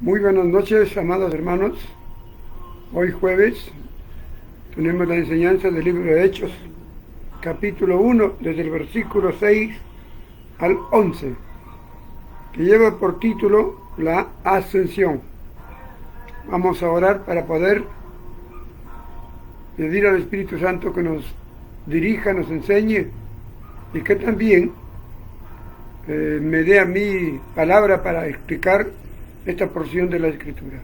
Muy buenas noches, amados hermanos. Hoy jueves tenemos la enseñanza del libro de Hechos, capítulo 1, desde el versículo 6 al 11, que lleva por título la ascensión. Vamos a orar para poder pedir al Espíritu Santo que nos dirija, nos enseñe y que también me dé a mí palabra para explicar esta porción de la Escritura.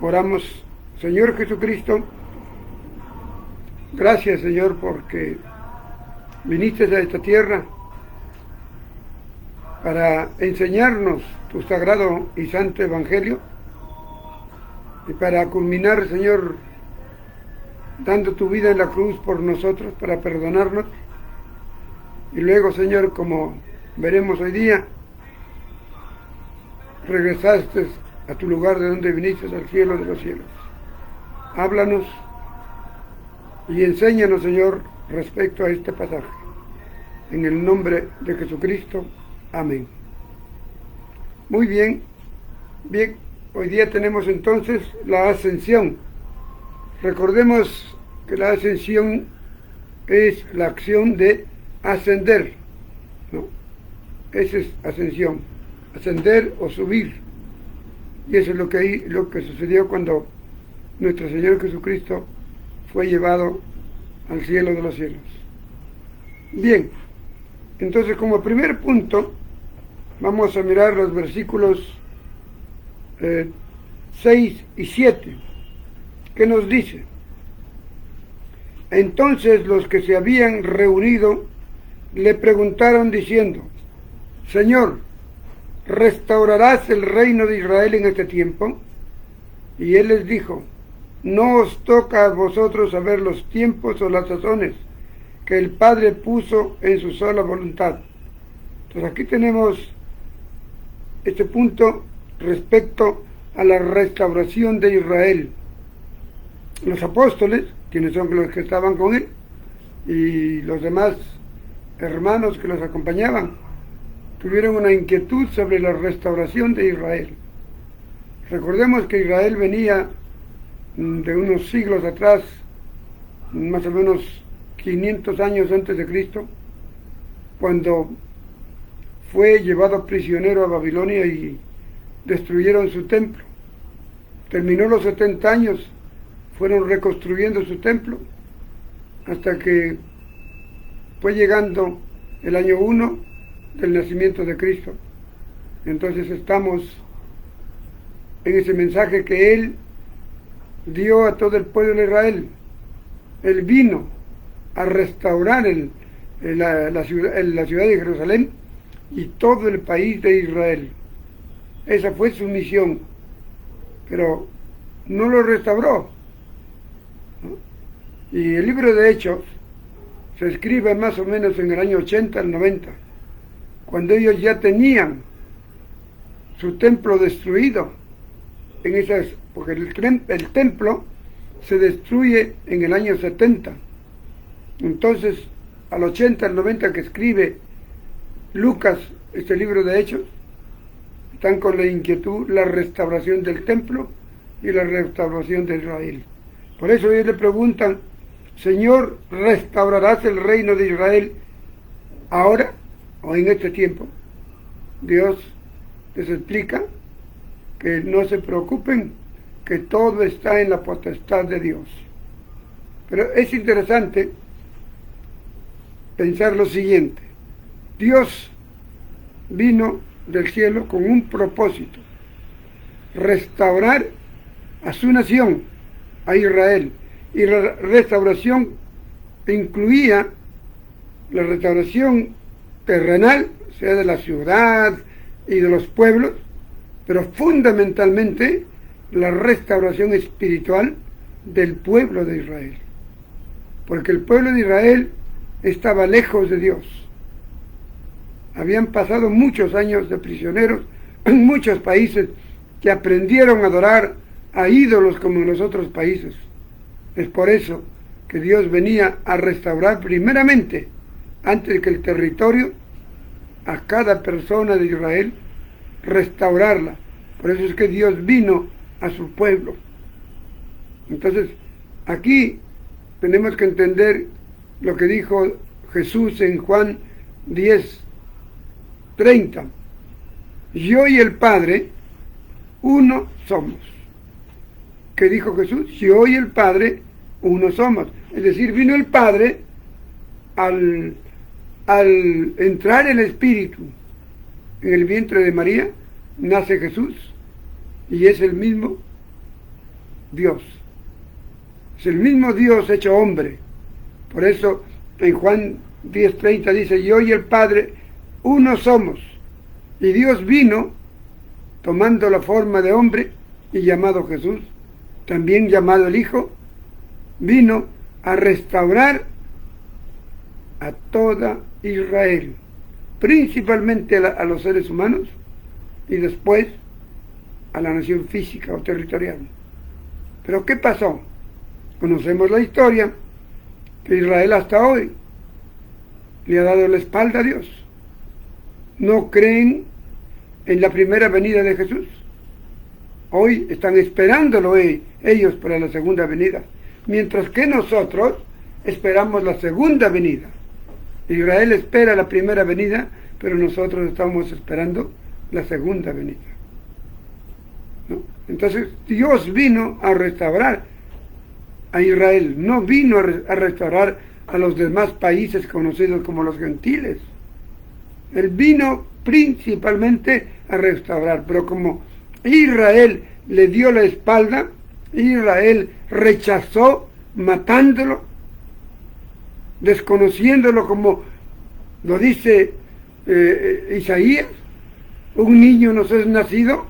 Oramos. Señor Jesucristo, gracias, Señor, porque viniste a esta tierra para enseñarnos tu sagrado y santo evangelio y para culminar, Señor, dando tu vida en la cruz por nosotros para perdonarnos. Y luego, Señor, como veremos hoy día, regresaste a tu lugar de donde viniste, al cielo de los cielos. Háblanos y enséñanos, Señor, respecto a este pasaje. En el nombre de Jesucristo. Amén. Muy bien. Bien, hoy día tenemos entonces la ascensión. Recordemos que la ascensión es la acción de ascender, ¿no? Esa es ascensión, ascender o subir. Y eso es lo que sucedió cuando nuestro Señor Jesucristo fue llevado al cielo de los cielos. Bien, entonces como primer punto vamos a mirar los versículos 6 y 7, que nos dice: Entonces los que se habían reunido le preguntaron diciendo: Señor, ¿restaurarás el reino de Israel en este tiempo? Y él les dijo: No os toca a vosotros saber los tiempos o las sazones que el Padre puso en su sola voluntad. Entonces aquí tenemos este punto respecto a la restauración de Israel. Los apóstoles, quienes son los que estaban con él, y los demás hermanos que los acompañaban, tuvieron una inquietud sobre la restauración de Israel. Recordemos que Israel venía de unos siglos atrás, más o menos 500 años antes de Cristo, cuando fue llevado prisionero a Babilonia y destruyeron su templo. Terminó los 70 años, fueron reconstruyendo su templo, hasta que fue llegando el año 1 del nacimiento de Cristo. Entonces estamos en ese mensaje que Él dio a todo el pueblo de Israel. Él vino a restaurar la ciudad de Jerusalén y todo el país de Israel. Esa fue su misión, pero no lo restauró, ¿no? Y el libro de Hechos se escribe más o menos en el año 80 al 90, cuando ellos ya tenían su templo destruido, porque el templo se destruye en el año 70. Entonces, al 80, al 90 que escribe Lucas, este libro de Hechos, están con la inquietud, la restauración del templo y la restauración de Israel. Por eso ellos le preguntan: Señor, ¿restaurarás el reino de Israel ahora o en este tiempo? Dios les explica que no se preocupen, que todo está en la potestad de Dios. Pero es interesante pensar lo siguiente: Dios vino del cielo con un propósito: restaurar a su nación, a Israel. Y la restauración incluía la restauración terrenal, sea de la ciudad y de los pueblos, pero fundamentalmente la restauración espiritual del pueblo de Israel. Porque el pueblo de Israel estaba lejos de Dios. Habían pasado muchos años de prisioneros en muchos países que aprendieron a adorar a ídolos como en los otros países. Es por eso que Dios venía a restaurar primeramente, antes que el territorio, a cada persona de Israel, restaurarla. Por eso es que Dios vino a su pueblo. Entonces, aquí tenemos que entender lo que dijo Jesús en Juan 10:30. Yo y el Padre, uno somos. ¿Qué dijo Jesús? Yo y el Padre, uno somos. Es decir, vino el Padre al entrar el Espíritu en el vientre de María, nace Jesús y es el mismo Dios. Es el mismo Dios hecho hombre. Por eso en Juan 10:30 dice, yo y el Padre uno somos. Y Dios vino tomando la forma de hombre y llamado Jesús, también llamado el Hijo, vino a restaurar a toda Israel, principalmente a los seres humanos y después a la nación física o territorial. Pero ¿qué pasó? Conocemos la historia, que Israel hasta hoy le ha dado la espalda a Dios. No creen en la primera venida de Jesús. Hoy están esperándolo ellos para la segunda venida, mientras que nosotros esperamos la segunda venida. Israel espera la primera venida, pero nosotros estamos esperando la segunda venida, ¿no? Entonces Dios vino a restaurar a Israel, no vino a restaurar a los demás países conocidos como los gentiles. Él vino principalmente a restaurar, pero como Israel le dio la espalda, Israel rechazó, matándolo, desconociéndolo, como lo dice Isaías, un niño nos es nacido,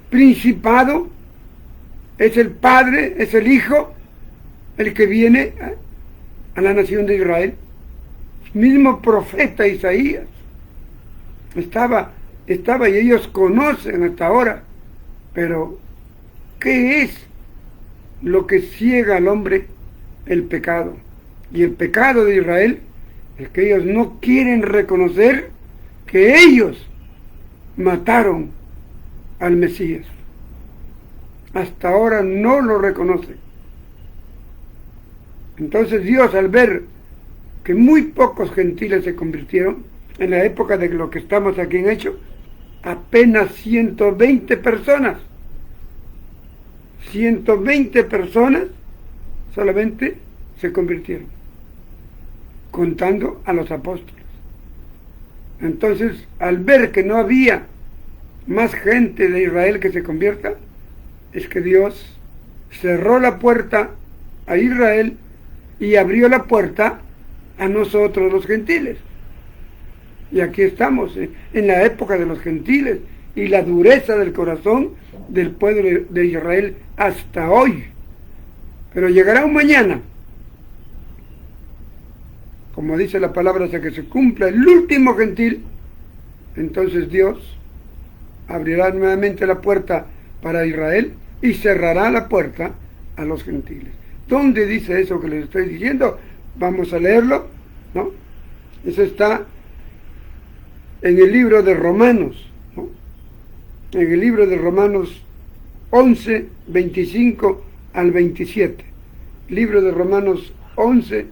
principado, es el Padre, es el Hijo, el que viene a la nación de Israel. El mismo profeta Isaías estaba y ellos conocen hasta ahora, pero ¿qué es lo que ciega al hombre? El pecado. Y el pecado de Israel es que ellos no quieren reconocer que ellos mataron al Mesías. Hasta ahora no lo reconocen. Entonces Dios, al ver que muy pocos gentiles se convirtieron, en la época de lo que estamos aquí en Hechos, apenas 120 personas. 120 personas solamente se convirtieron, contando a los apóstoles. Entonces, al ver que no había más gente de Israel que se convierta, es que Dios cerró la puerta a Israel y abrió la puerta a nosotros los gentiles. Y aquí estamos, en la época de los gentiles y la dureza del corazón del pueblo de Israel hasta hoy. Pero llegará un mañana, como dice la palabra, hasta que se cumpla el último gentil, entonces Dios abrirá nuevamente la puerta para Israel y cerrará la puerta a los gentiles. ¿Dónde dice eso que les estoy diciendo? Vamos a leerlo, ¿no? Eso está en el libro de Romanos, ¿no? En el libro de Romanos 11, 25 al 27. Libro de Romanos 11,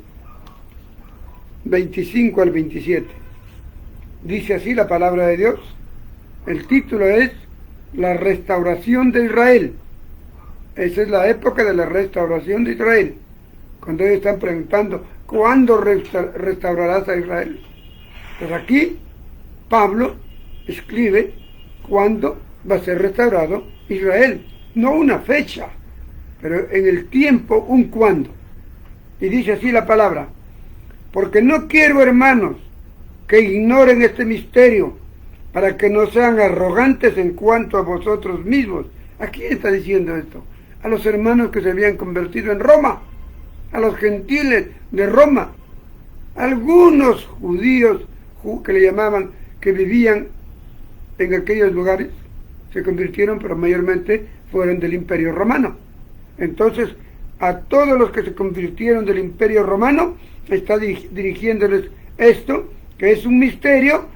25 al 27. Dice así la palabra de Dios. El título es La restauración de Israel. Esa es la época de la restauración de Israel. Cuando ellos están preguntando, ¿cuándo restaurarás a Israel? Pues aquí Pablo escribe cuándo va a ser restaurado Israel. No una fecha, pero en el tiempo un cuándo. Y dice así la palabra: porque no quiero, hermanos, que ignoren este misterio, para que no sean arrogantes en cuanto a vosotros mismos. ¿A quién está diciendo esto? A los hermanos que se habían convertido en Roma, a los gentiles de Roma, algunos judíos que le llamaban, que vivían en aquellos lugares, se convirtieron, pero mayormente fueron del Imperio Romano. Entonces, a todos los que se convirtieron del Imperio Romano, está dirigiéndoles esto, que es un misterio,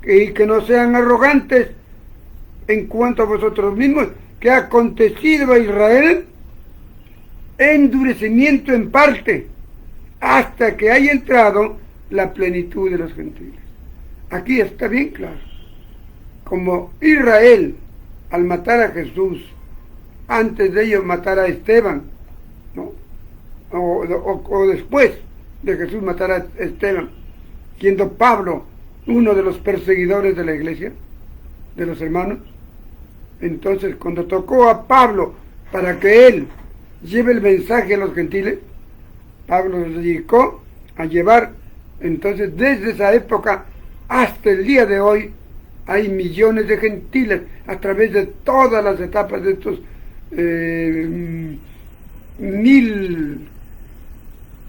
y que no sean arrogantes en cuanto a vosotros mismos, que ha acontecido a Israel endurecimiento en parte, hasta que haya entrado la plenitud de los gentiles. Aquí está bien claro. Como Israel, al matar a Jesús, antes de ellos matar a Esteban, ¿no? o después de Jesús matar a Esteban, siendo Pablo uno de los perseguidores de la iglesia, de los hermanos. Entonces, cuando tocó a Pablo para que él lleve el mensaje a los gentiles, Pablo se dedicó a llevar. Entonces, desde esa época hasta el día de hoy, hay millones de gentiles a través de todas las etapas de estos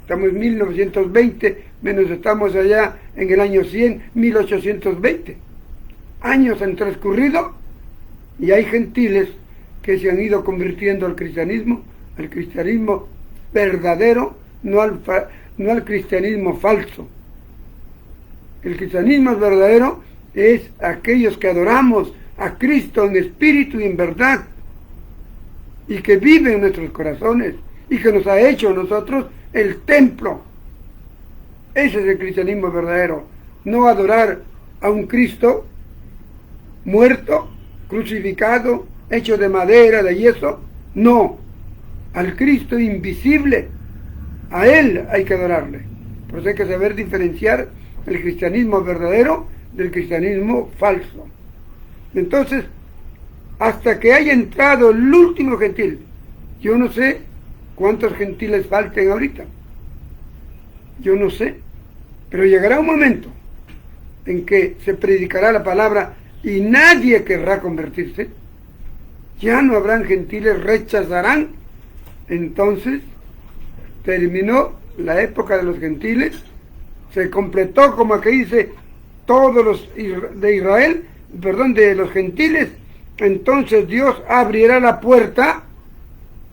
estamos en 1920, menos estamos allá en el año 100, 1820. Años han transcurrido y hay gentiles que se han ido convirtiendo al cristianismo verdadero, no al cristianismo falso. El cristianismo verdadero es aquellos que adoramos a Cristo en espíritu y en verdad, y que vive en nuestros corazones, y que nos ha hecho a nosotros el templo. Ese es el cristianismo verdadero. No adorar a un Cristo muerto, crucificado, hecho de madera, de yeso. No, al Cristo invisible. A Él hay que adorarle. Por eso hay que saber diferenciar el cristianismo verdadero del cristianismo falso. Entonces, hasta que haya entrado el último gentil, yo no sé cuántos gentiles falten ahorita, yo no sé, pero llegará un momento en que se predicará la palabra y nadie querrá convertirse, ya no habrán gentiles, rechazarán. Entonces terminó la época de los gentiles, se completó, como aquí dice, todos los de Israel, de los gentiles. Entonces Dios abrirá la puerta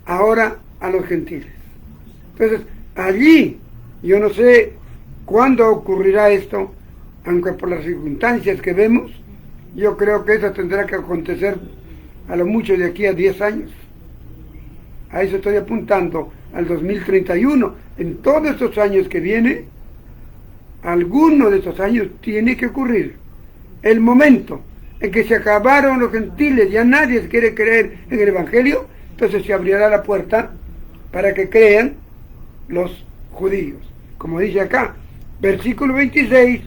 ahora a los gentiles. Entonces allí, yo no sé cuándo ocurrirá esto, aunque por las circunstancias que vemos, yo creo que eso tendrá que acontecer a lo mucho de aquí a 10 años. A eso estoy apuntando, al 2031. En todos estos años que viene, alguno de estos años tiene que ocurrir el momento en que se acabaron los gentiles, ya nadie quiere creer en el Evangelio, entonces se abrirá la puerta para que crean los judíos. Como dice acá, versículo 26,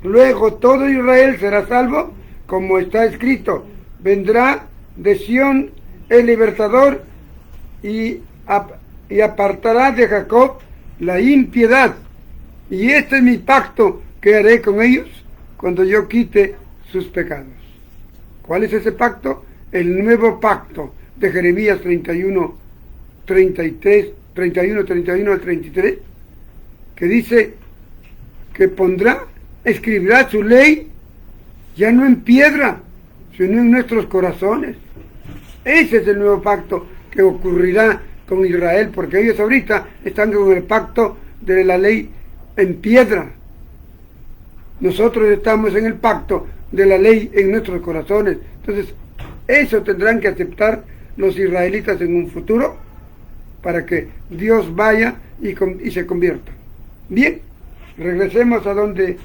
luego todo Israel será salvo, como está escrito, vendrá de Sión el libertador y apartará de Jacob la impiedad. Y este es mi pacto que haré con ellos cuando yo quite sus pecados. ¿Cuál es ese pacto? El nuevo pacto de Jeremías 31, 31 al 33, que dice que escribirá su ley ya no en piedra, sino en nuestros corazones. Ese es el nuevo pacto que ocurrirá con Israel, porque ellos ahorita están con el pacto de la ley en piedra. Nosotros estamos en el pacto de la ley en nuestros corazones. Entonces, eso tendrán que aceptar los israelitas en un futuro para que Dios vaya y se convierta. Bien, regresemos a donde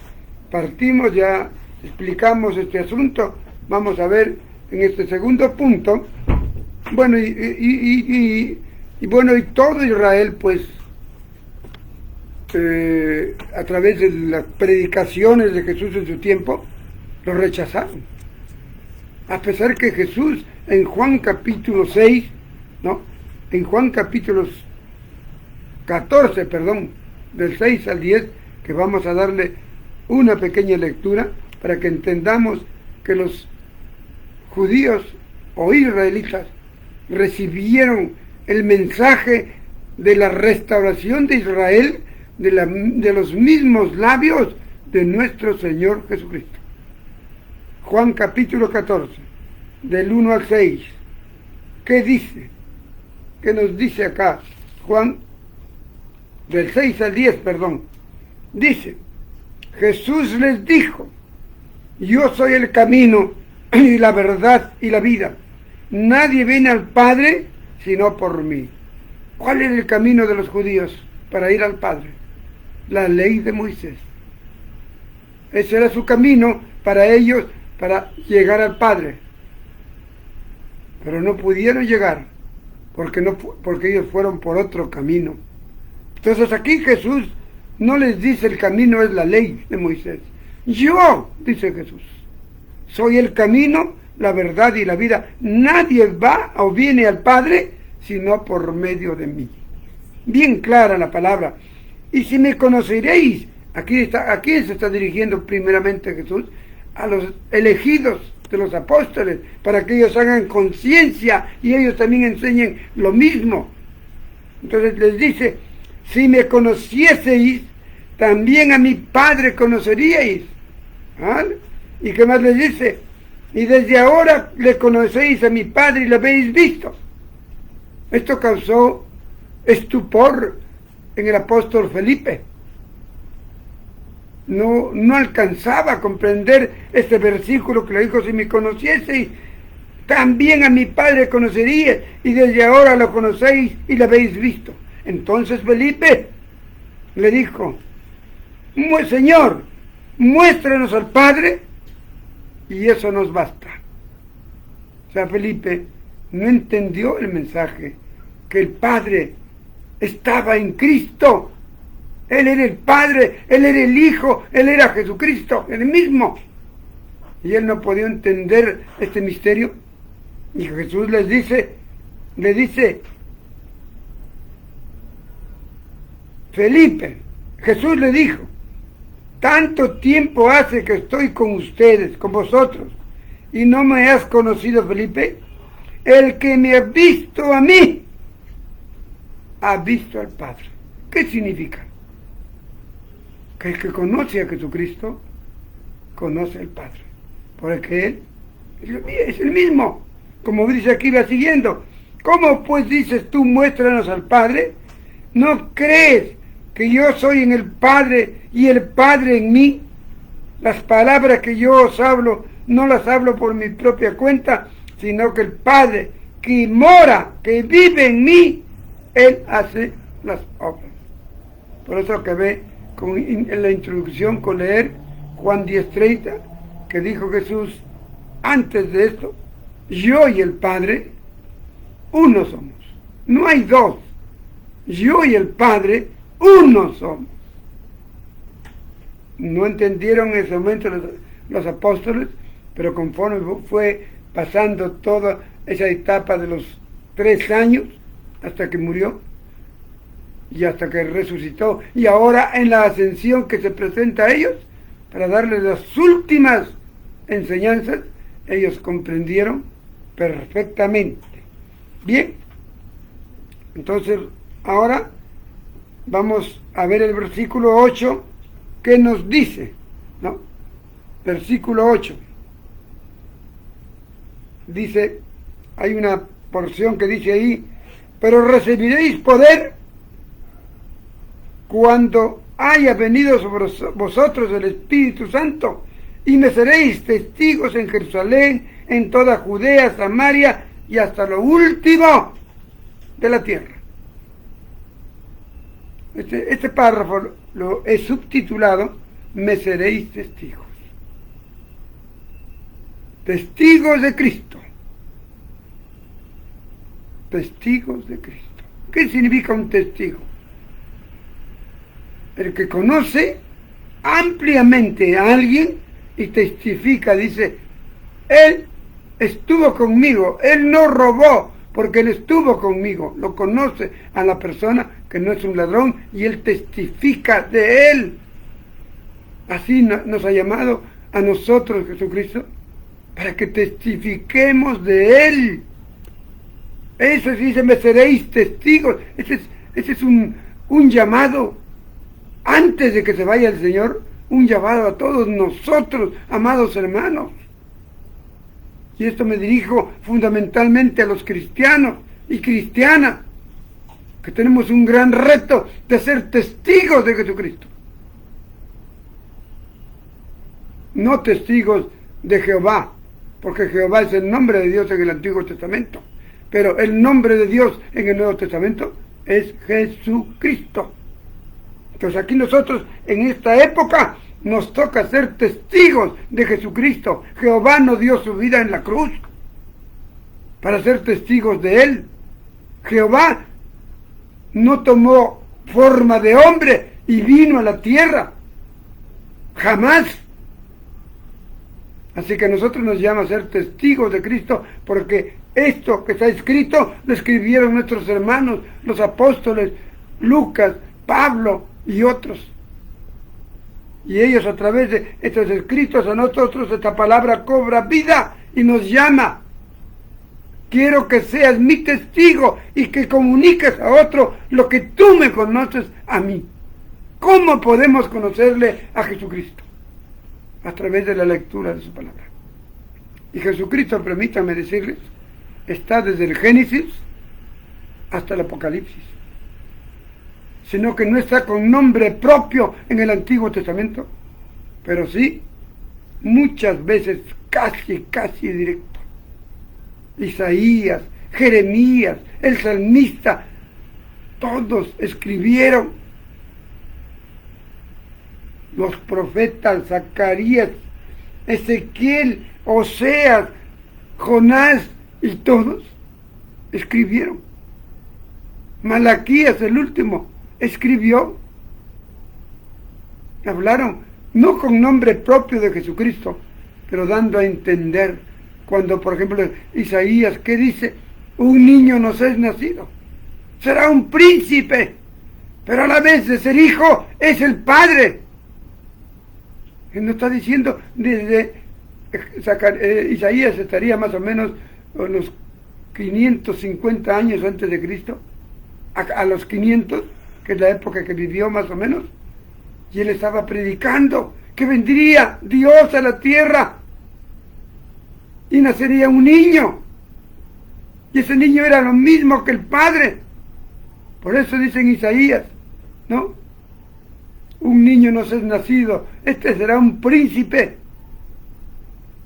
partimos, ya explicamos este asunto. Vamos a ver en este segundo punto. Bueno, y todo Israel, pues, a través de las predicaciones de Jesús en su tiempo, lo rechazaron. A pesar que Jesús en Juan capítulo 6, en Juan capítulo 14, del 6 al 10, que vamos a darle una pequeña lectura para que entendamos que los judíos o israelitas recibieron el mensaje de la restauración de Israel de los mismos labios de nuestro Señor Jesucristo. Juan capítulo 14, del 1 al 6. ¿Qué dice? ¿Qué nos dice acá? Juan, del 6 al 10, Dice, Jesús les dijo, yo soy el camino, y la verdad y la vida. Nadie viene al Padre sino por mí. ¿Cuál era el camino de los judíos para ir al Padre? La ley de Moisés. Ese era su camino para ellos, para llegar al Padre. Pero no pudieron llegar, porque ellos fueron por otro camino. Entonces aquí Jesús no les dice el camino es la ley de Moisés. Yo, dice Jesús, soy el camino, la verdad y la vida. Nadie va o viene al Padre sino por medio de mí. Bien clara la palabra. Y si me conoceréis, ¿a quién se está dirigiendo primeramente Jesús? A los elegidos de los apóstoles, para que ellos hagan conciencia y ellos también enseñen lo mismo. Entonces les dice, si me conocieseis, también a mi Padre conoceríais. ¿Vale? ¿Y qué más les dice? Y desde ahora le conocéis a mi Padre y lo habéis visto. Esto causó estupor en el apóstol Felipe. No alcanzaba a comprender este versículo que le dijo, si me conocieseis, también a mi Padre conoceríais, y desde ahora lo conocéis y lo habéis visto. Entonces Felipe le dijo, Señor, muéstranos al Padre, y eso nos basta. O sea, Felipe no entendió el mensaje, que el Padre estaba en Cristo. Él era el Padre, Él era el Hijo, Él era Jesucristo, el mismo. Y él no podía entender este misterio. Y Jesús le dice, Felipe, Jesús le dijo, tanto tiempo hace que estoy con ustedes, con vosotros, y no me has conocido, Felipe. El que me ha visto a mí, ha visto al Padre. ¿Qué significa? Que el que conoce a Jesucristo, conoce al Padre. Porque Él es el mismo. Como dice aquí, va siguiendo. ¿Cómo pues dices tú, muéstranos al Padre? ¿No crees que yo soy en el Padre y el Padre en mí? Las palabras que yo os hablo, no las hablo por mi propia cuenta, sino que el Padre que mora, que vive en mí, Él hace las obras. Por eso que ve en la introducción con leer Juan 10:30, que dijo Jesús antes de esto, yo y el Padre, uno somos. No hay dos. Yo y el Padre, uno somos. No entendieron en ese momento los apóstoles, pero conforme fue pasando toda esa etapa de los 3 años, hasta que murió, y hasta que resucitó, y ahora en la ascensión que se presenta a ellos, para darles las últimas enseñanzas, ellos comprendieron perfectamente. Bien, entonces ahora vamos a ver el versículo 8, que nos dice, ¿no? Versículo 8. Dice, hay una porción que dice ahí, pero recibiréis poder cuando haya venido sobre vosotros el Espíritu Santo, y me seréis testigos en Jerusalén, en toda Judea, Samaria y hasta lo último de la tierra. Este párrafo lo he subtitulado, me seréis testigos. Testigos de Cristo. Testigos de Cristo. ¿Qué significa un testigo? El que conoce ampliamente a alguien y testifica, dice, él estuvo conmigo, él no robó, porque él estuvo conmigo. Lo conoce a la persona que no es un ladrón y él testifica de él. Así nos ha llamado a nosotros Jesucristo, para que testifiquemos de él. Eso sí dice, me seréis testigos. Ese es un llamado antes de que se vaya el Señor, un llamado a todos nosotros, amados hermanos. Y esto me dirijo fundamentalmente a los cristianos y cristianas, que tenemos un gran reto de ser testigos de Jesucristo. No testigos de Jehová, porque Jehová es el nombre de Dios en el Antiguo Testamento, pero el nombre de Dios en el Nuevo Testamento es Jesucristo. Entonces aquí nosotros en esta época nos toca ser testigos de Jesucristo. Jehová nos dio su vida en la cruz para ser testigos de Él. Jehová no tomó forma de hombre y vino a la tierra. Jamás. Así que a nosotros nos llama a ser testigos de Cristo, porque esto que está escrito lo escribieron nuestros hermanos, los apóstoles, Lucas, Pablo y otros. Y ellos a través de estos escritos a nosotros esta palabra cobra vida y nos llama. Quiero que seas mi testigo y que comuniques a otro lo que tú me conoces a mí. ¿Cómo podemos conocerle a Jesucristo? A través de la lectura de su palabra. Y Jesucristo, permítanme decirles, está desde el Génesis hasta el Apocalipsis. Sino que no está con nombre propio en el Antiguo Testamento, pero sí, muchas veces casi directo. Isaías, Jeremías, el salmista, todos escribieron. Los profetas, Zacarías, Ezequiel, Oseas, Jonás y todos escribieron. Malaquías, el último, escribió. Hablaron, no con nombre propio de Jesucristo, pero dando a entender. Cuando, por ejemplo, Isaías, ¿qué dice? Un niño nos es nacido. Será un príncipe, pero a la vez de ser hijo es el padre. Él nos está diciendo desde Isaías estaría más o menos unos 550 años antes de Cristo, a los 500, que es la época que vivió más o menos, y él estaba predicando que vendría Dios a la tierra y nacería un niño, y ese niño era lo mismo que el padre. Por eso dice en Isaías, ¿no? Un niño nos es nacido, este será un príncipe,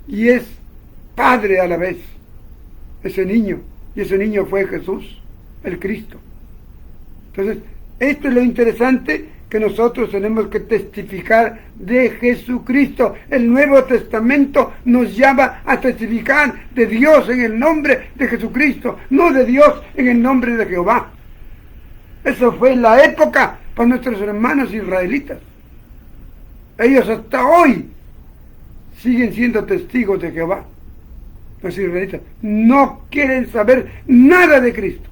y es padre a la vez, ese niño, y ese niño fue Jesús, el Cristo. Entonces, esto es lo interesante, que nosotros tenemos que testificar de Jesucristo. El Nuevo Testamento nos llama a testificar de Dios en el nombre de Jesucristo, no de Dios en el nombre de Jehová. Eso fue en la época para nuestros hermanos israelitas. Ellos hasta hoy siguen siendo testigos de Jehová. Los israelitas no quieren saber nada de Cristo.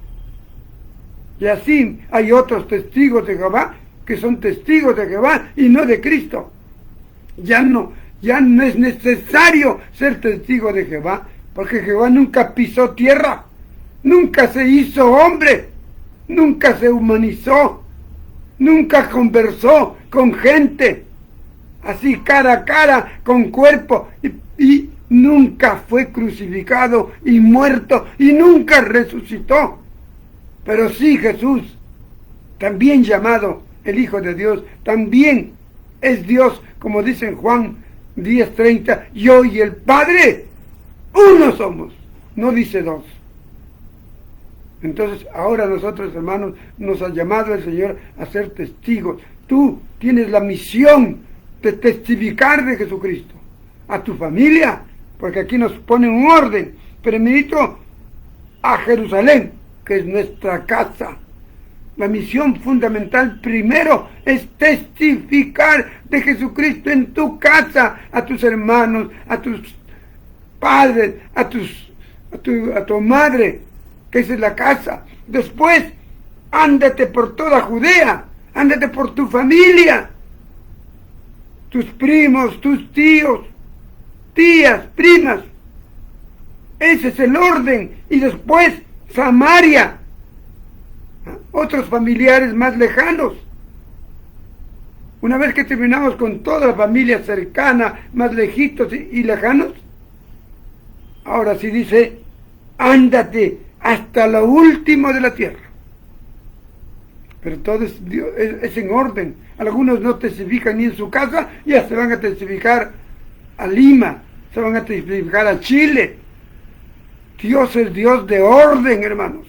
Y así hay otros testigos de Jehová que son testigos de Jehová y no de Cristo. Ya no es necesario ser testigo de Jehová, porque Jehová nunca pisó tierra, nunca se hizo hombre, nunca se humanizó, nunca conversó con gente, así cara a cara, con cuerpo, y nunca fue crucificado y muerto, y nunca resucitó. Pero sí Jesús, también llamado el Hijo de Dios, también es Dios, como dice en Juan 10:30, yo y el Padre, uno somos, no dice dos. Entonces ahora nosotros, hermanos, nos ha llamado el Señor a ser testigos. Tú tienes la misión de testificar de Jesucristo a tu familia, porque aquí nos pone un orden. Primero a Jerusalén, que es nuestra casa. La misión fundamental primero es testificar de Jesucristo en tu casa, a tus hermanos, a tus padres, a tu madre, que esa es la casa. Después, ándate por toda Judea, ándate por tu familia, tus primos, tus tíos, tías, primas. Ese es el orden. Y después, Samaria, otros familiares más lejanos. Una vez que terminamos con toda la familia cercana, más lejitos y lejanos, ahora sí dice, ándate hasta lo último de la tierra. Pero todo es en orden. Algunos no testifican ni en su casa, ya se van a testificar a Lima, se van a testificar a Chile. Dios es Dios de orden, hermanos.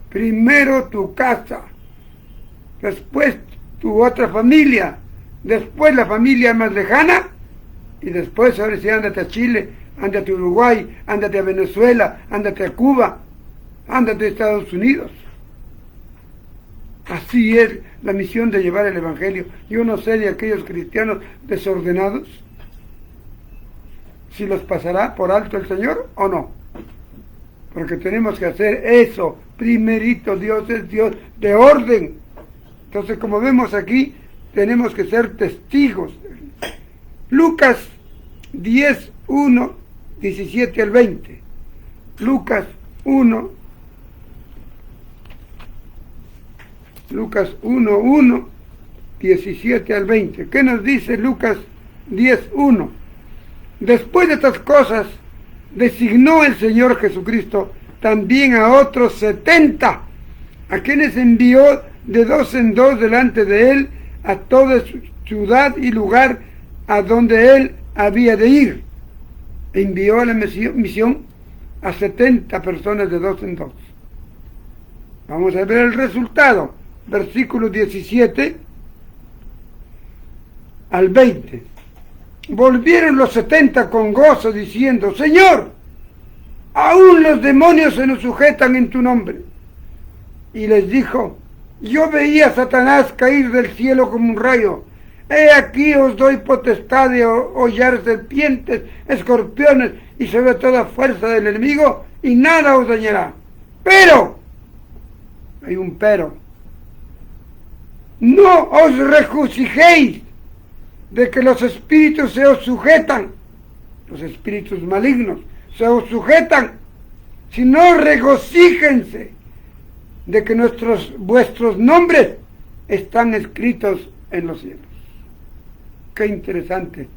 Primero tu casa, después tu otra familia, después la familia más lejana, y después ahora sí ándate a Chile, ándate a Uruguay, ándate a Venezuela, ándate a Cuba, ándate a Estados Unidos. Así es la misión de llevar el Evangelio. Yo no sé de aquellos cristianos desordenados si los pasará por alto el Señor o no, porque tenemos que hacer eso primerito. Dios es Dios de orden. Entonces, como vemos aquí, tenemos que ser testigos. Lucas 10, 1, 17 al 20. Lucas 1, 1, 17 al 20. ¿Qué nos dice Lucas 10, 1? Después de estas cosas, designó el Señor Jesucristo también a otros 70, a quienes envió de dos en dos delante de él a toda ciudad y lugar a donde él había de ir. Envió a la misión a 70 personas de dos en dos. Vamos a ver el resultado. Versículo 17 al 20. Volvieron los 70 con gozo diciendo: Señor, aún los demonios se nos sujetan en tu nombre. Y les dijo: yo veía a Satanás caer del cielo como un rayo. He aquí os doy potestad de hollar serpientes, escorpiones y sobre toda fuerza del enemigo, y nada os dañará. Pero, hay un pero, no os regocijéis de que los espíritus se os sujetan, los espíritus malignos se os sujetan, sino regocíjense de que vuestros nombres están escritos en los cielos. Qué interesante.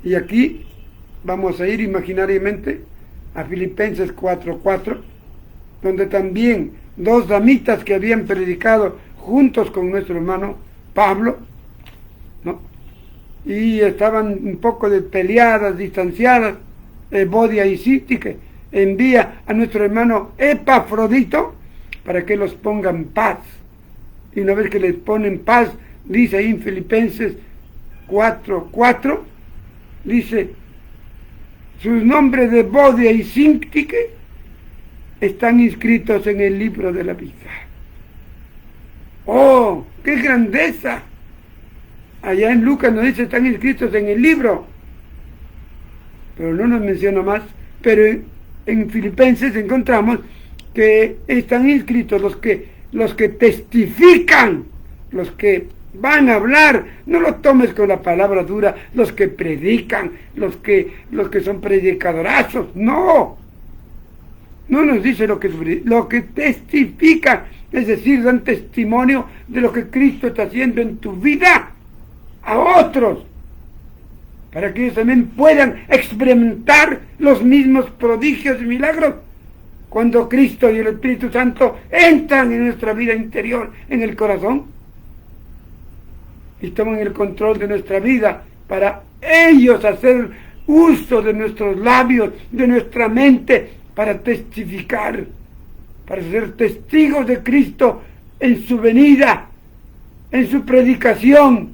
Y aquí vamos a ir imaginariamente a Filipenses 4:4, donde también dos damitas que habían predicado juntos con nuestro hermano Pablo, ¿no? Y estaban un poco peleadas, distanciadas, Evodia y Síntique, envía a nuestro hermano Epafrodito para que los ponga en paz. Y una vez que les ponen paz, dice ahí en Filipenses 4:4, dice: sus nombres de Evodia y Síntique están inscritos en el libro de la vida. ¡Oh, qué grandeza! Allá en Lucas nos dice: están inscritos en el libro, pero no nos menciona más. Pero en Filipenses encontramos que están inscritos los que testifican, los que van a hablar. No lo tomes con la palabra dura, los que predican, los que son predicadorazos. No nos dice lo que testifican, es decir, dan testimonio de lo que Cristo está haciendo en tu vida a otros, para que ellos también puedan experimentar los mismos prodigios y milagros cuando Cristo y el Espíritu Santo entran en nuestra vida interior, en el corazón, y toman el control de nuestra vida para ellos hacer uso de nuestros labios, de nuestra mente, para testificar, para ser testigos de Cristo en su venida, en su predicación,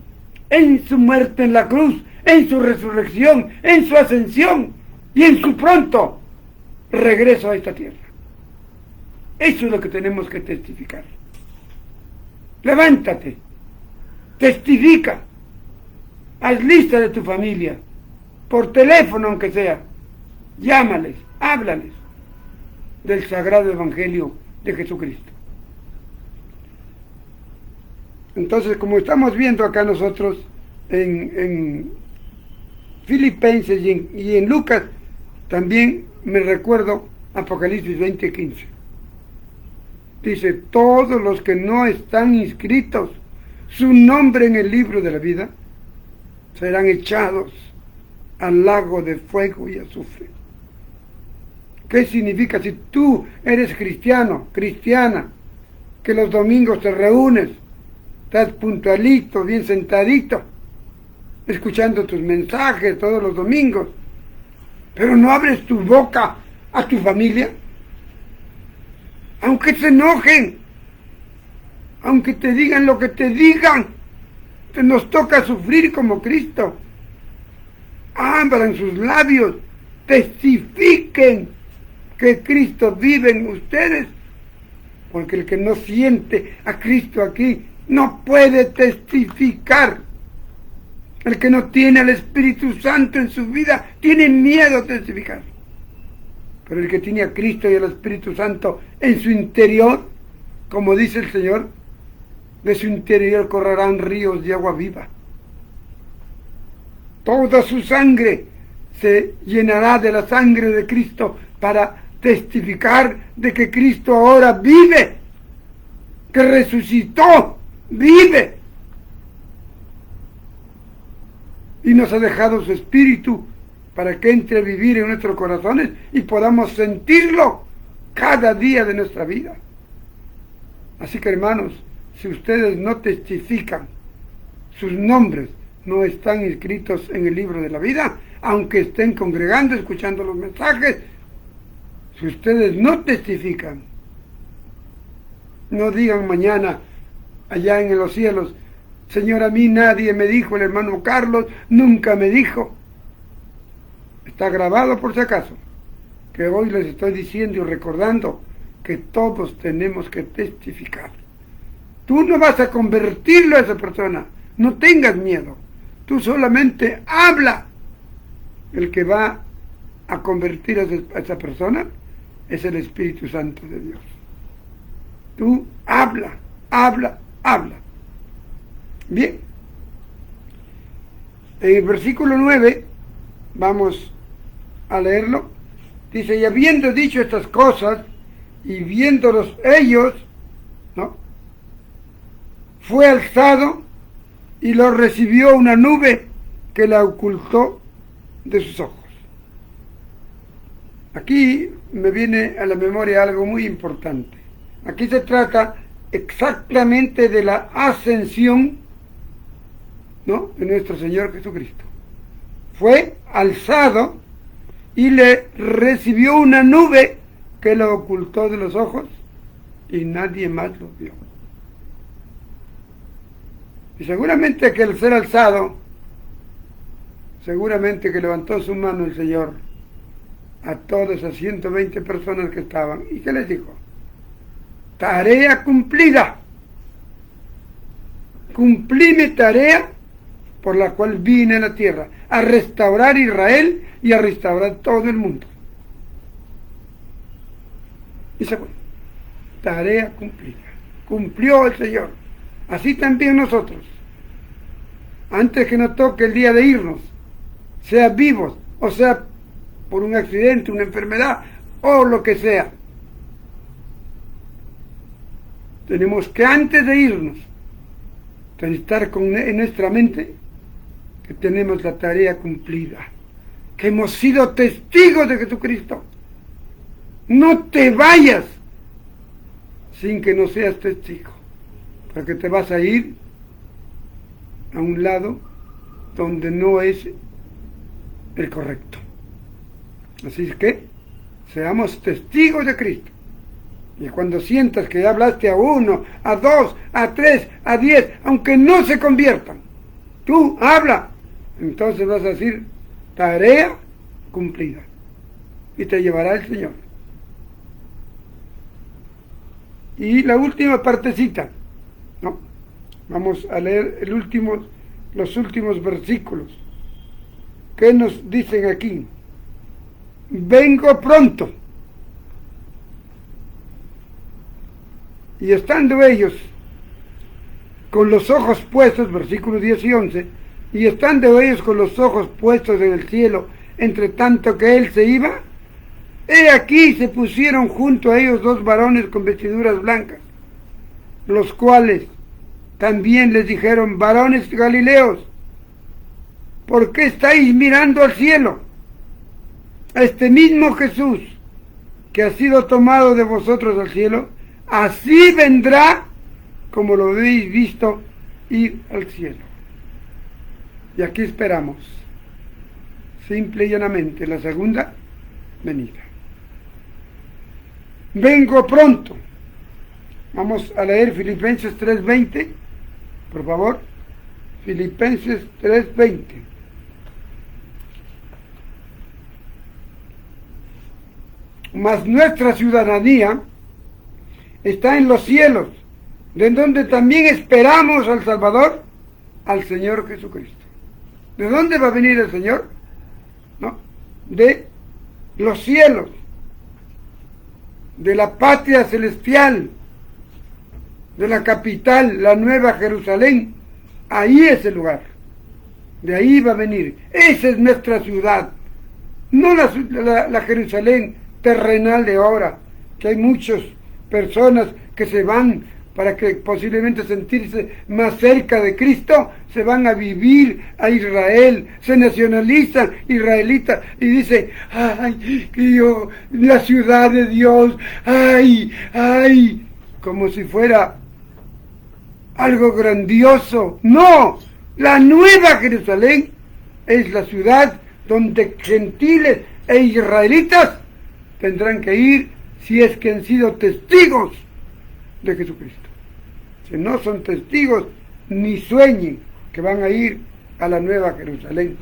en su muerte en la cruz, en su resurrección, en su ascensión y en su pronto regreso a esta tierra. Eso es lo que tenemos que testificar. Levántate, testifica, haz lista de tu familia, por teléfono aunque sea, llámales, háblales del sagrado evangelio de Jesucristo. Entonces, como estamos viendo acá nosotros en Filipenses y en Lucas, también me recuerdo Apocalipsis 20:15. Dice: todos los que no están inscritos su nombre en el libro de la vida serán echados al lago de fuego y azufre. ¿Qué significa? Si tú eres cristiano, cristiana, que los domingos te reúnes, estás puntualito, bien sentadito, escuchando tus mensajes todos los domingos, pero no abres tu boca a tu familia, aunque se enojen, aunque te digan lo que te digan, nos toca sufrir como Cristo. Abran sus labios, testifiquen que Cristo vive en ustedes, porque el que no siente a Cristo aquí no puede testificar. El que no tiene al Espíritu Santo en su vida tiene miedo a testificar. Pero el que tiene a Cristo y al Espíritu Santo en su interior, como dice el Señor, de su interior correrán ríos de agua viva. Toda su sangre se llenará de la sangre de Cristo para testificar de que Cristo ahora vive, que resucitó, vive. Y nos ha dejado su Espíritu para que entre a vivir en nuestros corazones y podamos sentirlo cada día de nuestra vida. Así que, hermanos, si ustedes no testifican, sus nombres no están inscritos en el libro de la vida, aunque estén congregando, escuchando los mensajes, si ustedes no testifican, no digan mañana allá en los cielos: Señor, a mí nadie me dijo, el hermano Carlos nunca me dijo. Está grabado por si acaso, que hoy les estoy diciendo y recordando que todos tenemos que testificar. Tú no vas a convertirlo a esa persona, no tengas miedo, tú solamente habla. El que va a convertir a esa persona es el Espíritu Santo de Dios. Tú habla, habla, habla. Bien, en el versículo 9, vamos a leerlo, dice: y habiendo dicho estas cosas, y viéndolos ellos, ¿no?, fue alzado y lo recibió una nube que la ocultó de sus ojos. Aquí me viene a la memoria algo muy importante. Aquí se trata exactamente de la ascensión, ¿no?, de nuestro Señor Jesucristo. Fue alzado y le recibió una nube que lo ocultó de los ojos y nadie más lo vio. Y seguramente que al ser alzado, seguramente que levantó su mano el Señor a todas esas 120 personas que estaban. ¿Y qué les dijo? Tarea cumplida. Cumplí mi tarea por la cual vine a la tierra, a restaurar Israel y a restaurar todo el mundo. Y se fue. Tarea cumplida. Cumplió el Señor. Así también nosotros, antes que nos toque el día de irnos, sea vivos, o sea por un accidente, una enfermedad, o lo que sea, tenemos que antes de irnos, estar en nuestra mente que tenemos la tarea cumplida, que hemos sido testigos de Jesucristo. No te vayas sin que no seas testigo, porque te vas a ir a un lado donde no es el correcto. Así es que seamos testigos de Cristo. Y cuando sientas que ya hablaste a 1, a 2, a 3, a 10, aunque no se conviertan, tú habla. Entonces vas a decir: tarea cumplida. Y te llevará el Señor. Y la última partecita, ¿no? Vamos a leer los últimos versículos. ¿Qué nos dicen aquí? Vengo pronto. Y estando ellos con los ojos puestos, versículos 10 y 11, y estando ellos con los ojos puestos en el cielo, entre tanto que él se iba, he aquí se pusieron junto a ellos 2 varones con vestiduras blancas, los cuales también les dijeron: varones galileos, ¿por qué estáis mirando al cielo? Este mismo Jesús que ha sido tomado de vosotros al cielo, así vendrá como lo habéis visto ir al cielo. Y aquí esperamos, simple y llanamente, la segunda venida. Vengo pronto. Vamos a leer Filipenses 3:20, por favor. Filipenses 3:20. Mas nuestra ciudadanía está en los cielos, de donde también esperamos al Salvador, al Señor Jesucristo. ¿De dónde va a venir el Señor? ¿No? De los cielos, de la patria celestial, de la capital, la Nueva Jerusalén. Ahí es el lugar. De ahí va a venir. Esa es nuestra ciudad. No la Jerusalén terrenal de ahora, que hay muchas personas que se van para que posiblemente sentirse más cerca de Cristo, se van a vivir a Israel, se nacionalizan israelitas y dicen, ay, que yo, la ciudad de Dios, ay, ay, como si fuera algo grandioso. No, la Nueva Jerusalén es la ciudad donde gentiles e israelitas tendrán que ir si es que han sido testigos de Jesucristo. Si no son testigos, ni sueñen que van a ir a la Nueva Jerusalén.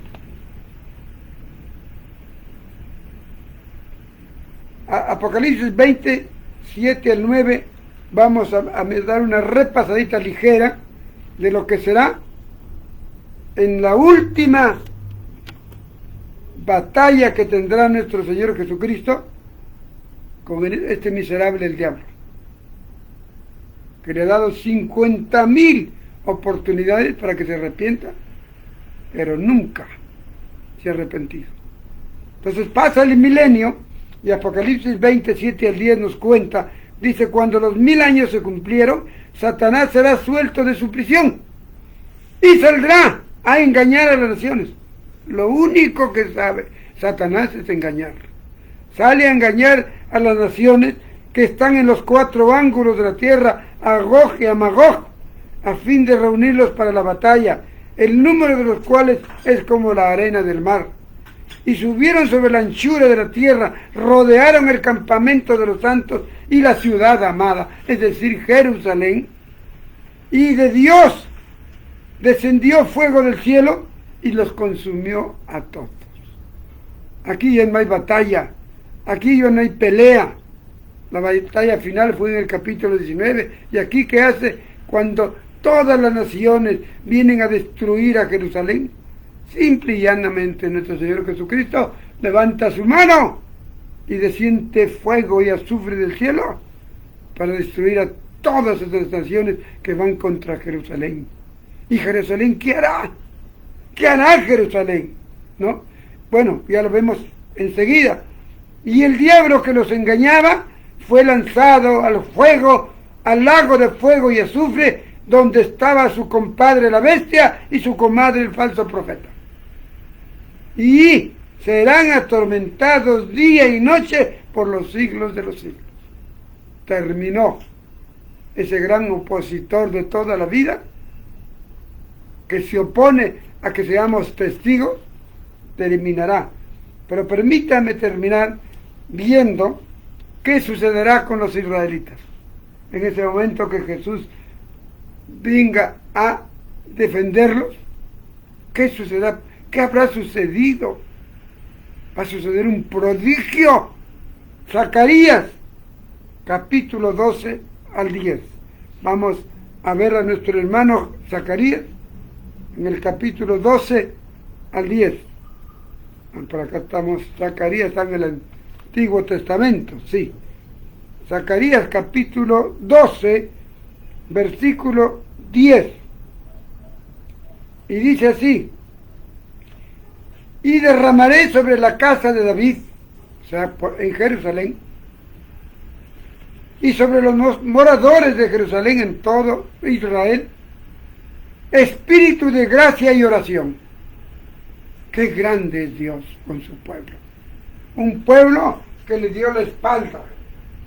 Apocalipsis 20, 7 al 9, vamos a dar una repasadita ligera de lo que será en la última batalla que tendrá nuestro Señor Jesucristo con este miserable el diablo, que le ha dado 50,000 oportunidades para que se arrepienta, pero nunca se ha arrepentido. Entonces pasa el milenio y Apocalipsis 27 al 10 nos cuenta, dice, cuando los 1000 años se cumplieron, Satanás será suelto de su prisión y saldrá a engañar a las naciones. Lo único que sabe Satanás es engañar. Sale a engañar a las naciones que están en los 4 ángulos de la tierra, a Gog y a Magog, a fin de reunirlos para la batalla, el número de los cuales es como la arena del mar. Y subieron sobre la anchura de la tierra, rodearon el campamento de los santos y la ciudad amada, es decir, Jerusalén. Y de Dios descendió fuego del cielo y los consumió a todos. Aquí ya no hay batalla, aquí ya no hay pelea. La batalla final fue en el capítulo 19. Y aquí, ¿qué hace cuando todas las naciones vienen a destruir a Jerusalén? Simple y llanamente nuestro Señor Jesucristo levanta su mano y desciende fuego y azufre del cielo para destruir a todas esas naciones que van contra Jerusalén. ¿Y Jerusalén qué hará? ¿Qué hará Jerusalén? ¿No? Bueno, ya lo vemos enseguida. Y el diablo que los engañaba fue lanzado al fuego, al lago de fuego y azufre, donde estaba su compadre la bestia y su comadre el falso profeta. Y serán atormentados día y noche por los siglos de los siglos. Terminó ese gran opositor de toda la vida, que se opone a que seamos testigos, terminará. Pero permítame terminar viendo qué sucederá con los israelitas en ese momento que Jesús venga a defenderlos. ¿Qué sucederá? ¿Qué habrá sucedido? Va a suceder un prodigio. Zacarías, capítulo 12 al 10. Vamos a ver a nuestro hermano Zacarías en el capítulo 12 al 10. Por acá estamos, Zacarías está en el Antiguo Testamento, sí. Zacarías capítulo 12, versículo 10. Y dice así: y derramaré sobre la casa de David, o sea, en Jerusalén, y sobre los moradores de Jerusalén en todo Israel, espíritu de gracia y oración. Qué grande es Dios con su pueblo. Un pueblo que le dio la espalda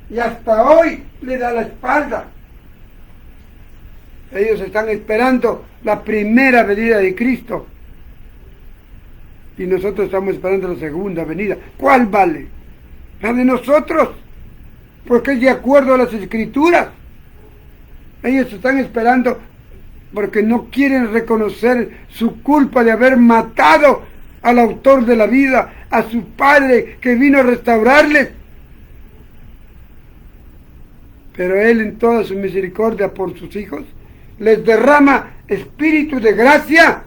y hasta hoy le da la espalda. Ellos están esperando la primera venida de Cristo y nosotros estamos esperando la segunda venida. ¿Cuál vale? La de nosotros, porque es de acuerdo a las Escrituras. Ellos están esperando porque no quieren reconocer su culpa de haber matado al autor de la vida, a su Padre que vino a restaurarles. Pero Él, en toda su misericordia por sus hijos, les derrama espíritu de gracia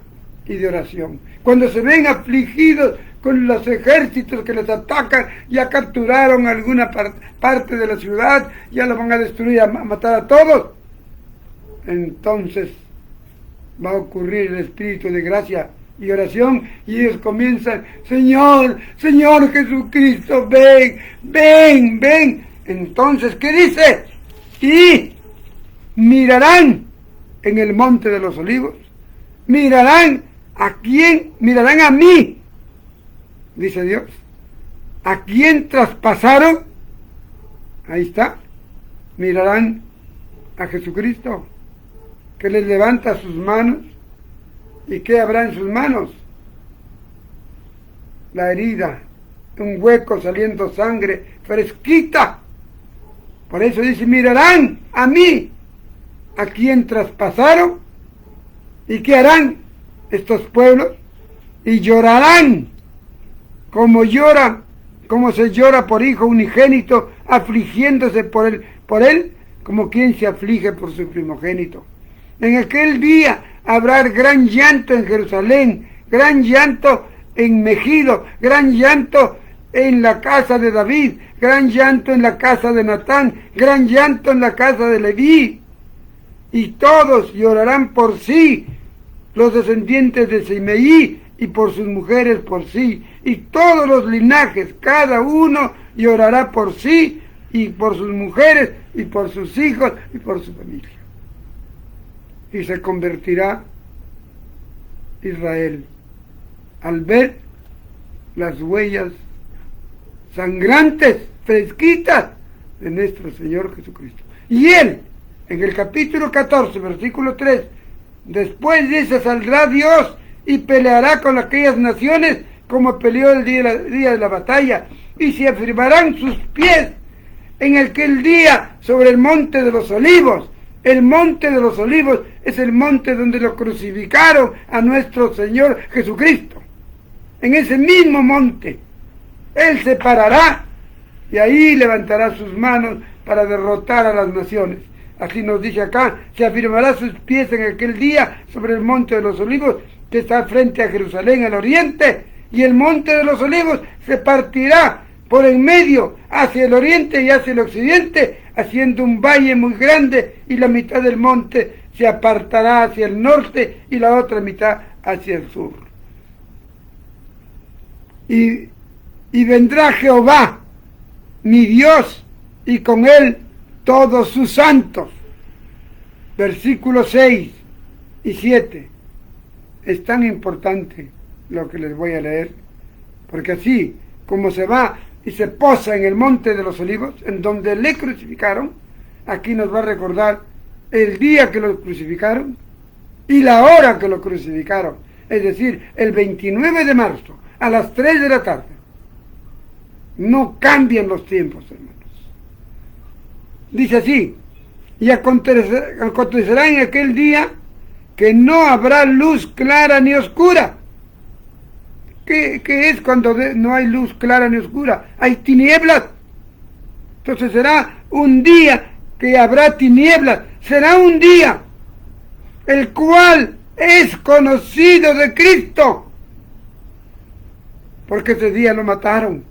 y de oración. Cuando se ven afligidos con los ejércitos que les atacan, ya capturaron alguna parte de la ciudad, ya lo van a destruir, a matar a todos, entonces va a ocurrir el espíritu de gracia y oración, y ellos comienzan: Señor, Señor Jesucristo, ven, ven, ven. Entonces, ¿qué dice? Y mirarán en el monte de los olivos. ¿Mirarán a quién? Mirarán a mí, dice Dios. ¿A quién traspasaron? Ahí está. Mirarán a Jesucristo, que les levanta sus manos. ¿Y qué habrá en sus manos? La herida, un hueco saliendo sangre fresquita. Por eso dice: mirarán a mí, a quien traspasaron. ¿Y qué harán estos pueblos? Y llorarán, como llora, como se llora por hijo unigénito, afligiéndose por él, como quien se aflige por su primogénito. En aquel día habrá gran llanto en Jerusalén, gran llanto en Megido, gran llanto en la casa de David, gran llanto en la casa de Natán, gran llanto en la casa de Leví. Y todos llorarán por sí, los descendientes de Simeí, y por sus mujeres por sí, y todos los linajes, cada uno llorará por sí, y por sus mujeres, y por sus hijos, y por su familia. Y se convertirá Israel al ver las huellas sangrantes, fresquitas de nuestro Señor Jesucristo. Y Él, en el capítulo 14, versículo 3, después dice: saldrá Dios y peleará con aquellas naciones como peleó el día de la batalla, y se afirmarán sus pies en aquel día sobre el monte de los olivos. El monte de los olivos es el monte donde lo crucificaron a nuestro Señor Jesucristo. En ese mismo monte Él se parará y ahí levantará sus manos para derrotar a las naciones. Así nos dice acá: se afirmará sus pies en aquel día sobre el monte de los olivos, que está frente a Jerusalén al oriente, y el monte de los olivos se partirá por en medio hacia el oriente y hacia el occidente, haciendo un valle muy grande, y la mitad del monte se apartará hacia el norte y la otra mitad hacia el sur. Y vendrá Jehová, mi Dios, y con él todos sus santos. Versículos 6 y 7. Es tan importante lo que les voy a leer, porque así como se va y se posa en el monte de los olivos, en donde le crucificaron, aquí nos va a recordar el día que lo crucificaron y la hora que lo crucificaron, es decir, el 29 de marzo a las 3 de la tarde. No cambian los tiempos, hermanos. Dice así: y acontecerá en aquel día que no habrá luz clara ni oscura. ¿Qué es cuando no hay luz clara ni oscura? Hay tinieblas. Entonces será un día que habrá tinieblas. Será un día el cual es conocido de Cristo, porque ese día lo mataron.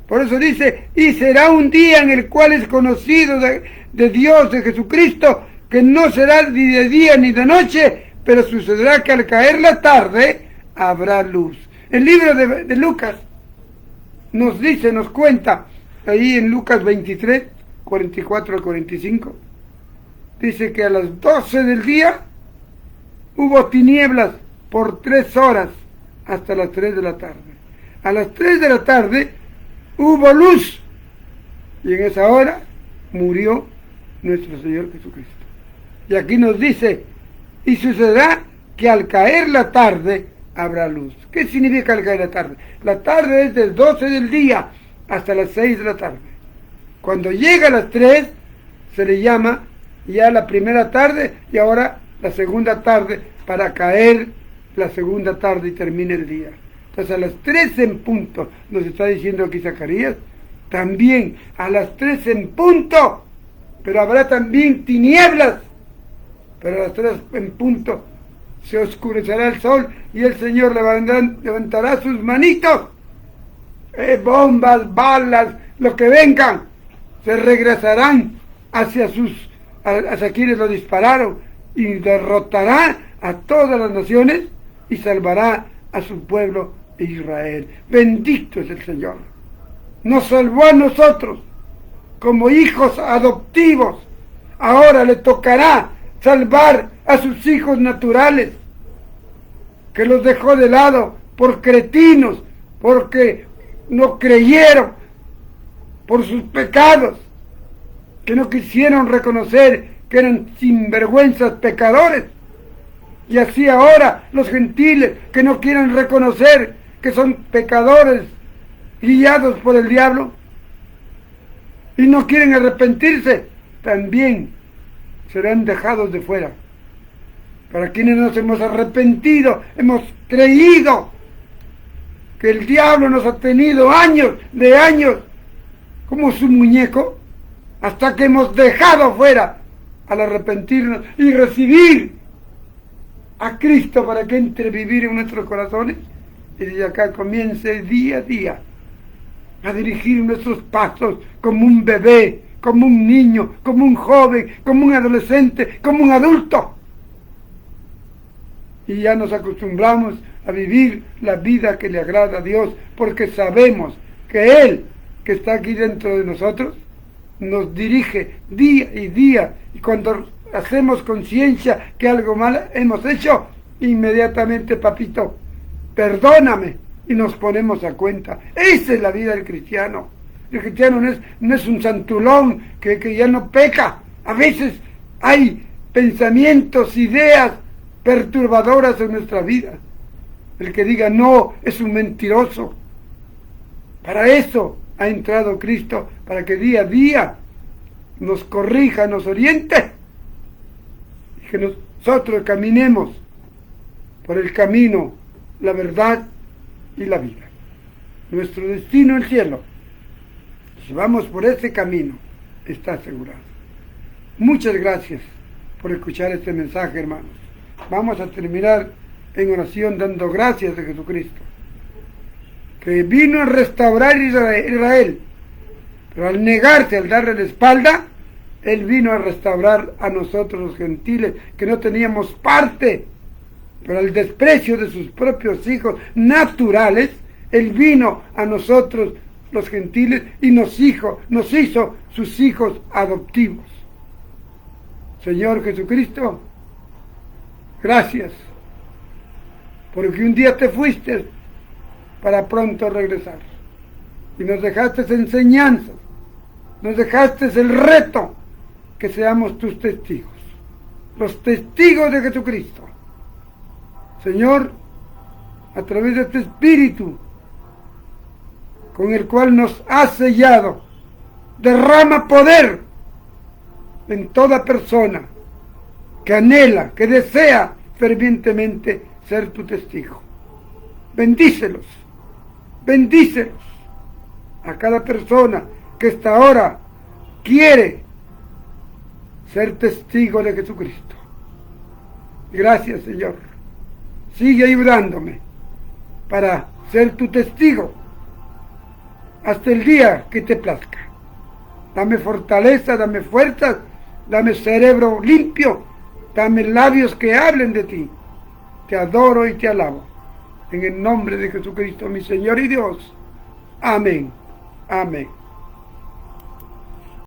Por eso dice: y será un día en el cual es conocido de Dios, de Jesucristo, que no será ni de día ni de noche, pero sucederá que al caer la tarde habrá luz. El libro de Lucas nos dice, nos cuenta, ahí en Lucas 23, 44 al 45, dice que a las 12 del día hubo tinieblas por 3 horas hasta las 3 de la tarde. A las 3 de la tarde hubo luz, y en esa hora murió nuestro Señor Jesucristo. Y aquí nos dice: y sucederá que al caer la tarde habrá luz. ¿Qué significa el caer de la tarde? La tarde es del 12 del día hasta las 6 de la tarde. Cuando llega a las 3 se le llama ya la primera tarde y ahora la segunda tarde para caer la segunda tarde y termine el día. Entonces a las 3 en punto, nos está diciendo aquí Zacarías, también a las 3 en punto, pero habrá también tinieblas, pero a las 3 en punto se oscurecerá el sol y el Señor levantará sus manitos, bombas, balas, lo que vengan, se regresarán hacia quienes lo dispararon y derrotará a todas las naciones y salvará a su pueblo Israel. Bendito es el Señor. Nos salvó a nosotros como hijos adoptivos. Ahora le tocará salvar a sus hijos naturales, que los dejó de lado por cretinos, porque no creyeron, por sus pecados, que no quisieron reconocer que eran sinvergüenzas pecadores. Y así ahora los gentiles que no quieren reconocer que son pecadores guiados por el diablo y no quieren arrepentirse, también serán dejados de fuera. Para quienes nos hemos arrepentido, hemos creído que el diablo nos ha tenido años como su muñeco, hasta que hemos dejado fuera al arrepentirnos y recibir a Cristo para que entre a vivir en nuestros corazones, y desde acá comience día a día a dirigir nuestros pasos como un bebé, como un niño, como un joven, como un adolescente, como un adulto. Y ya nos acostumbramos a vivir la vida que le agrada a Dios, porque sabemos que Él, que está aquí dentro de nosotros, nos dirige día y día, y cuando hacemos conciencia que algo mal hemos hecho, inmediatamente, papito, perdóname, y nos ponemos a cuenta. Esa es la vida del cristiano. El cristiano no es un santulón que ya no peca. A veces hay pensamientos, ideas perturbadoras en nuestra vida. El que diga no es un mentiroso. Para eso ha entrado Cristo, para que día a día nos corrija, nos oriente, y que nosotros caminemos por el camino, la verdad y la vida. Nuestro destino, el cielo. Si vamos por ese camino, está asegurado. Muchas gracias por escuchar este mensaje, hermanos. Vamos a terminar en oración dando gracias a Jesucristo, que vino a restaurar Israel, pero al negarse, al darle la espalda, Él vino a restaurar a nosotros los gentiles, que no teníamos parte, pero al desprecio de sus propios hijos naturales, Él vino a nosotros los gentiles y nos hizo sus hijos adoptivos. Señor Jesucristo, gracias, porque un día te fuiste para pronto regresar y nos dejaste enseñanzas, nos dejaste el reto que seamos tus testigos, los testigos de Jesucristo. Señor, a través de tu Espíritu, con el cual nos has sellado, derrama poder en toda persona que anhela, que desea fervientemente ser tu testigo. Bendícelos, bendícelos a cada persona que hasta ahora quiere ser testigo de Jesucristo. Gracias, Señor. Sigue ayudándome para ser tu testigo hasta el día que te plazca. Dame fortaleza, dame fuerzas, dame cerebro limpio, dame labios que hablen de ti. Te adoro y te alabo. En el nombre de Jesucristo, mi Señor y Dios. Amén. Amén.